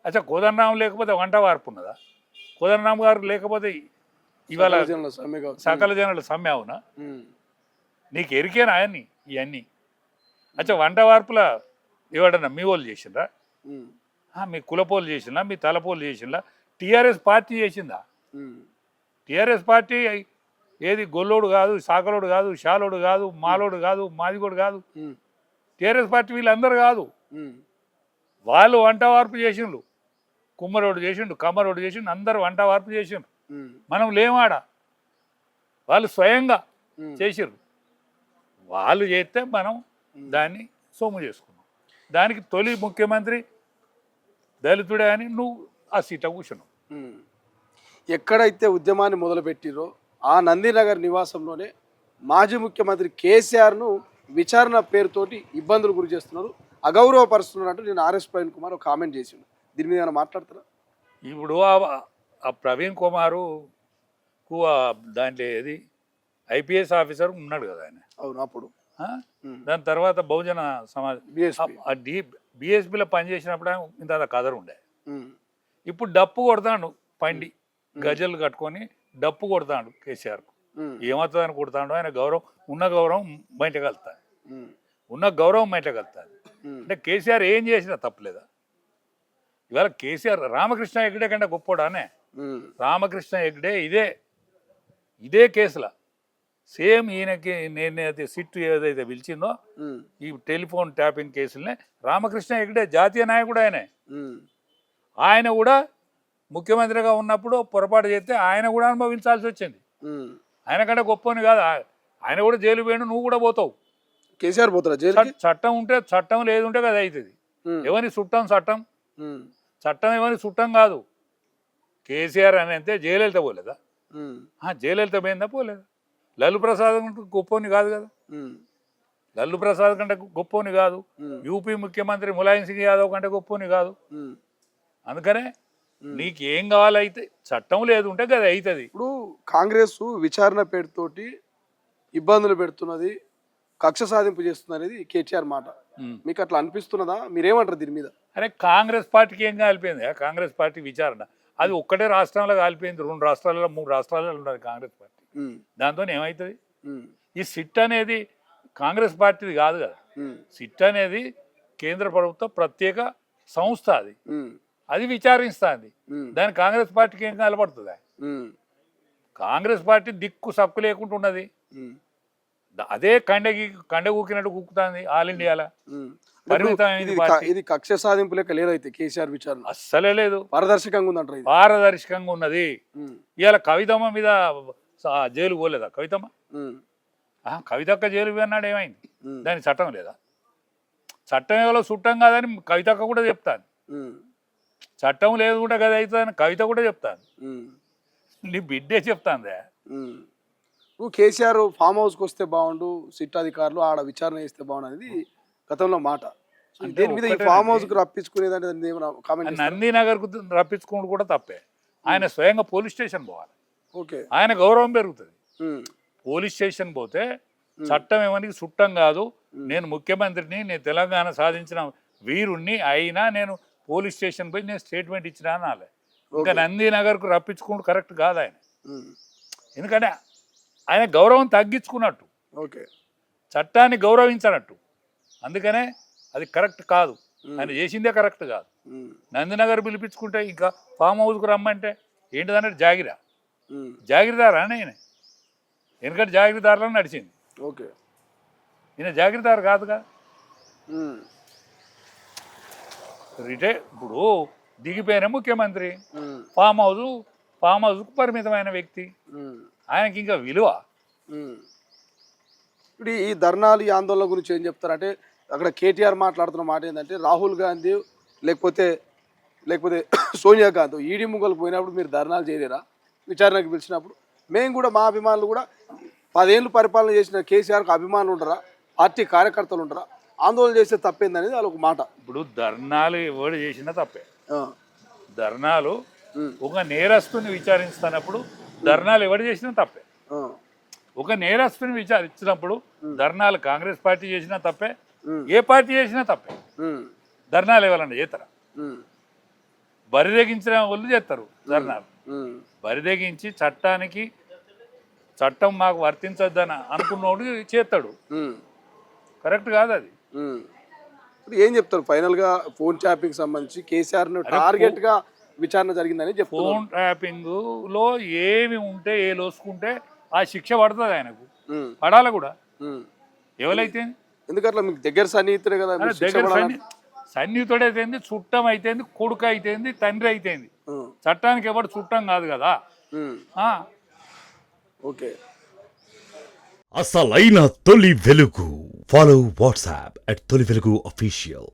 అచ్చా కోదండరాం లేకపోతే వంట వార్పు ఉన్నదా? కోదండరాం గారు లేకపోతే ఇవాళ సకల జనుల సమ్మె అవునా? నీకు ఎరికేనా అవన్నీ ఇవన్నీ? అచ్చా వంట వార్పుల ఎవడన్నా మీ వాళ్ళు చేసిండ్రా? మీ కులపోలు చేసిందా? మీ తలపోలు చేసిందా? టీఆర్ఎస్ పార్టీ చేసిందా? టీఆర్ఎస్ పార్టీ ఏది గొల్లోడు కాదు, సాకలోడు కాదు, షాలోడు కాదు, మాలోడు కాదు, మాదిగోడు కాదు. టీఆర్ఎస్ పార్టీ వీళ్ళందరూ కాదు. వాళ్ళు వంట వార్పు చేసిండ్రు. కుమ్మరోడు చేసిండు, కమ్మరోడు చేసిండు, అందరూ వంట వార్పు చేసిండ్రు. మనం లేమాడ. వాళ్ళు స్వయంగా చేసిర్రు. వాళ్ళు చేస్తే మనం దాన్ని సొమ్ము చేసుకున్నాం. దానికి తొలి ముఖ్యమంత్రి దళితుడే అని నువ్వు ఆ సీట కూర్చున్నావు. ఎక్కడైతే ఉద్యమాన్ని మొదలుపెట్టిరో ఆ నందినగర్ నివాసంలోనే మాజీ ముఖ్యమంత్రి కేసీఆర్ను విచారణ పేరుతోటి ఇబ్బందులు గురి చేస్తున్నారు, అగౌరవపరుస్తున్నారు అంటూ నేను ఆర్ఎస్ ప్రవీణ్ కుమార్ ఒక కామెంట్ చేసిండు. దీని మీద ఏమైనా మాట్లాడతారా? ఇప్పుడు ఆ ప్రవీణ్ కుమారుకు దాంట్లో ఏది ఐపీఎస్ ఆఫీసర్ ఉన్నాడు కదా ఆయన. అవును. అప్పుడు దాని తర్వాత బహుజన సమాజ్ బిఎస్పీలో పనిచేసినప్పుడు ఇంత కదరు ఉండే. ఇప్పుడు డప్పు కొడతాడు పండి గజలు కట్టుకొని డప్పు కొడతాడు కేసీఆర్కు. ఏమవుతుందని కొడతాడు? ఆయన గౌరవం ఉన్న గౌరవం బయటకు వెళ్తాడు. ఉన్న గౌరవం బయటకు వెళ్తాడు. అంటే కేసీఆర్ ఏం చేసినా తప్పలేదా? ఇవాళ కేసీఆర్ రామకృష్ణ హెగ్డే కంటే గొప్పోడానే. రామకృష్ణ హెగ్డే ఇదే కేసులో సేమ్ ఈయనకి నేనైతే సిట్టు ఏదైతే పిలిచిందో ఈ టెలిఫోన్ ట్యాపింగ్ కేసులనే రామకృష్ణ హెగ్డే జాతీయ నాయకుడు ఆయన కూడా ముఖ్యమంత్రిగా ఉన్నప్పుడు పొరపాటు చేస్తే ఆయన కూడా అనుభవించాల్సి వచ్చింది. ఆయన కంటే గొప్పని కాదు. ఆయన కూడా జైలు పోయిన నువ్వు కూడా పోతావు. కేసీఆర్ పోతారా జైలు? చట్టం ఉంటే చట్టం లేదుంటే కదా అవుతుంది. ఎవరి చుట్టం చట్టం? చట్టం ఎవరి చుట్టం కాదు. కేసీఆర్ అని అంటే జయలలిత పోలేదా? జయలలిత పోయిందా? పోలేదా? లల్లు ప్రసాద్ గొప్పని కాదు కదా. లల్లు ప్రసాద్ కంటే గొప్పని కాదు. యూపీ ముఖ్యమంత్రి ములాయం సింగ్ యాదవ్ కంటే గొప్పని కాదు. అందుకనే నీకు ఏం కావాలైతే చట్టం లేదు ఉంటే కదా అవుతుంది. ఇప్పుడు కాంగ్రెస్ విచారణ పేరుతోటి ఇబ్బందులు పెడుతున్నది, కక్ష సాధింపు చేస్తుంది అనేది కేటీఆర్ మాట. మీకు అట్లా అనిపిస్తున్నదా? మీరేమంటారు దీని మీద? అరే కాంగ్రెస్ పార్టీకి ఏం కాలిపోయింది? కాంగ్రెస్ పార్టీ విచారణ అది ఒక్కటే రాష్ట్రంలో కాలిపోయింది. 2 రాష్ట్రాలలో 3 రాష్ట్రాలలో ఉన్నది కాంగ్రెస్ పార్టీ. దాంతో ఏమవుతుంది? ఈ సిట్ అనేది కాంగ్రెస్ పార్టీది కాదు కదా. సిట్ అనేది కేంద్ర ప్రభుత్వ ప్రత్యేక సంస్థ. అది విచారిస్తుంది. దాని కాంగ్రెస్ పార్టీకి ఏం కలపడుతుంది? కాంగ్రెస్ పార్టీ దిక్కు సక్కు లేకుండా ఉన్నది. అదే కండ కూకినట్టు కూకుతుంది ఆల్ ఇండియాలో. ఇది కక్ష సాధింపు లెక్క లేదైతే కేసీఆర్ విచారణ అస్సలే లేదు. పారదర్శకంగా ఉందంటారు. పారదర్శకంగా ఉన్నది. ఇవాళ కవితమ్మ మీద జైలు పోలేదా? కవితమ్మ కవితక్క జైలు పోయినాడు. ఏమైంది? దాని చట్టం లేదా? చట్టం ఎవరో చుట్టం కాదని కవితక్క కూడా చెప్తాను. చట్టం లేదు కూడా కదా అవుతుందని కవిత కూడా చెప్తాను. నీ బిడ్డే చెప్తాందే. నువ్వు కేసీఆర్ ఫామ్ హౌస్కి వస్తే బాగుండు, సిట్ అధికారులు ఆడ విచారణ చేస్తే బాగుండు అనేది గతంలో మాట. దీని మీద ఈ ఫామ్ హౌస్కి రప్పించుకునేదంటే నందినగర్కు రప్పించుకోవడం కూడా తప్పే. ఆయన స్వయంగా పోలీస్ స్టేషన్ పోవాలి. ఓకే, ఆయన గౌరవం పెరుగుతుంది. పోలీస్ స్టేషన్ పోతే చట్టం ఏమని చుట్టం కాదు. నేను ముఖ్యమంత్రిని, నేను తెలంగాణ సాధించిన వీరుణ్ణి అయినా నేను పోలీస్ స్టేషన్ పోయి నేను స్టేట్మెంట్ ఇచ్చినా అనాలి. ఇంకా నందినగర్కు రప్పించుకుంటూ కరెక్ట్ కాదు ఆయన. ఎందుకంటే ఆయన గౌరవం తగ్గించుకున్నట్టు, చట్టాన్ని గౌరవించనట్టు. అందుకనే అది కరెక్ట్ కాదు. ఆయన చేసిందే కరెక్ట్ కాదు. నందినగర్ పిలిపించుకుంటే ఇంకా ఫామ్ హౌస్కు రమ్మంటే ఏంటిదన్నట్టు జాగిరిదారా అని ఆయన. ఎందుకంటే జాగిరిదారులను నడిచింది. ఈయన జాగిరిదారు కాదుగా. ఇప్పుడు దిగిపోయిన ముఖ్యమంత్రి ఫామ్ హౌస్కు పరిమితమైన వ్యక్తి. ఆయనకి ఇంకా విలువ. ఇప్పుడు ఈ ధర్నాలు, ఈ ఆందోళన గురించి ఏం చెప్తారంటే అక్కడ కేటీఆర్ మాట్లాడుతున్న మాట ఏంటంటే రాహుల్ గాంధీ లేకపోతే సోనియా గాంధీ ఈడీ ముగ్గలు పోయినప్పుడు మీరు ధర్నాలు చేయలేరా? విచారణకు పిలిచినప్పుడు మేము కూడా మా అభిమానులు కూడా 10 ఏళ్ళు పరిపాలన చేసిన కేసీఆర్కి అభిమానులు ఉండరా? పార్టీ కార్యకర్తలు ఉండరా? ఆందోళన చేస్తే తప్పేందనేది వాళ్ళ ఒక మాట. ఇప్పుడు ధర్నాలు ఎవరు చేసినా తప్పే. ధర్నాలు ఒక నేరస్తుని విచారిస్తున్నప్పుడు ధర్నాలు ఎవరు చేసినా తప్పే. ఒక నేరస్తుని విచారించినప్పుడు ధర్నాలు కాంగ్రెస్ పార్టీ చేసినా తప్పే, ఏ పార్టీ చేసినా తప్పే. ధర్నాలు ఎవరన్నా చేస్తారా? బరిదెగించిన వాళ్ళు చేస్తారు ధర్నాలు. బరిదెగించి చట్టం మాకు వర్తించొద్దని అనుకున్నోడు చేస్తాడు. కరెక్ట్ కాదు అది. ఏం చెప్తారు ఫైనల్ గా ఫోన్ ట్యాపింగ్ సంబంధించి కేసీఆర్ టార్గెట్ గా విచారణ జరిగిందని చెప్తారు. ఫోన్ ట్యాపింగ్ లో ఏమి ఉంటే ఏ లోసుకుంటే ఆ శిక్ష పడుతుంది ఆయనకు, పడాలి కూడా. ఎవరైతే ఎందుకట్లా మీకు దగ్గర సన్నిహితుడే కదా, సన్నిహితుడు అయితేంది, చుట్టం అయితేంది, కొడుకు అయితేంది, తండ్రి అయితేంది, చట్టానికి ఎవరు చుట్టం కాదు కదా. ఓకే. అసలైన తొలి వెలుగు. ఫాలో వాట్సాప్ @తొలి వెలుగు official.